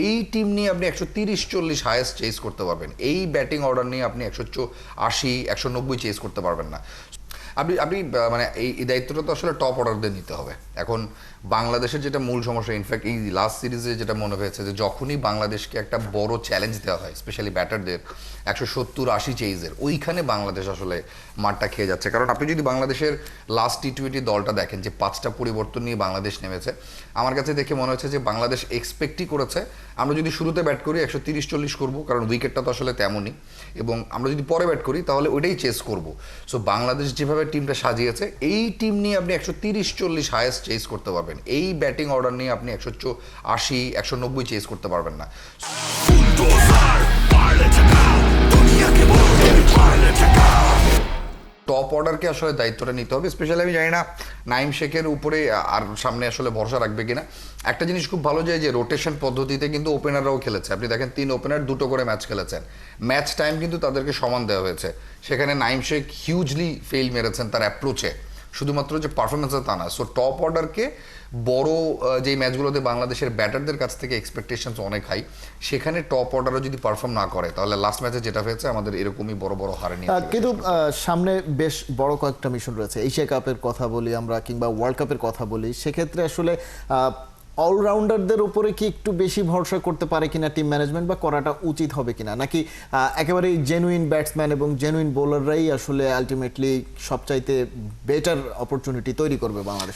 এই টিম নিয়ে আপনি 130-40 হাইয়েস্ট চেস করতে পারবেন, এই ব্যাটিং অর্ডার নিয়ে আপনি 180-190 চেস করতে পারবেন না। আপনি আপনি মানে এই দায়িত্বটা তো আসলে টপ অর্ডারদের নিতে হবে। এখন বাংলাদেশের যেটা মূল সমস্যা, ইনফ্যাক্ট এই লাস্ট সিরিজে যেটা মনে হয়েছে যে যখনই বাংলাদেশকে একটা বড় চ্যালেঞ্জ দেওয়া হয়, স্পেশালি ব্যাটারদের 170-80 চেইজের, ওইখানে বাংলাদেশ আসলে মাঠটা খেয়ে যাচ্ছে। কারণ আপনি যদি বাংলাদেশের লাস্ট টি-20 দলটা দেখেন, যে 5টা পরিবর্তন নিয়ে বাংলাদেশ নেমেছে, আমার কাছে দেখে মনে হচ্ছে যে বাংলাদেশ এক্সপেক্টই করেছে আমরা যদি শুরুতে ব্যাট করি 130-40 করবো, কারণ উইকেটটা তো আসলে তেমনই, এবং আমরা যদি পরে ব্যাট করি তাহলে ওইটাই চেস করবো। সো বাংলাদেশ যেভাবে টিমটা সাজিয়েছে, এই টিম নিয়ে আপনি 130-40 হাইয়েস্ট চেস করতে পারবেন, এই ব্যাটিং অর্ডার নিয়ে আপনি 180-190 চেস করতে পারবেন না। টপ অর্ডারকে আসলে দায়িত্বটা নিতে হবে। স্পেশালি আমি জানি না নাইম শেখের উপরে আর সামনে আসলে ভরসা রাখবে কিনা। একটা জিনিস খুব ভালো যায় যে রোটেশন পদ্ধতিতে কিন্তু ওপেনাররাও খেলেছে। আপনি দেখেন 3 ওপেনার 2টো করে ম্যাচ খেলেছেন, ম্যাচ টাইম কিন্তু তাদেরকে সমান দেওয়া হয়েছে। সেখানে নাইম শেখ হিউজলি ফেল মেরেছেন তার অ্যাপ্রোচে, শুধুমাত্র যে পারফরমেন্সে তা না। সো টপ অর্ডারকে বড় যেই ম্যাচগুলোতে বাংলাদেশের ব্যাটারদের কাছ থেকে এক্সপেকটেশনস অনেক হাই, সেখানে টপ অর্ডারও যদি পারফর্ম না করে তাহলে লাস্ট ম্যাচে যেটা হয়েছে আমাদের এরকমই বড় বড় হারে নিয়ে। কিন্তু সামনে বেশ বড় কয়েকটা মিশন রয়েছে। এশিয়া কাপের কথা বলি আমরা, কিংবা ওয়ার্ল্ড কাপের কথা বলি, সেক্ষেত্রে আসলে অলরাউন্ডারদের উপরে কি একটু বেশি ভরসা করতে পারে কিনা টিম ম্যানেজমেন্ট, বা করাটা উচিত হবে কিনা, নাকি একেবারেই জেনুইন ব্যাটসম্যান এবং জেনুইন বোলাররাই আসলে আলটিমেটলি সবচাইতে বেটার অপরচুনিটি তৈরি করবে বাংলাদেশে?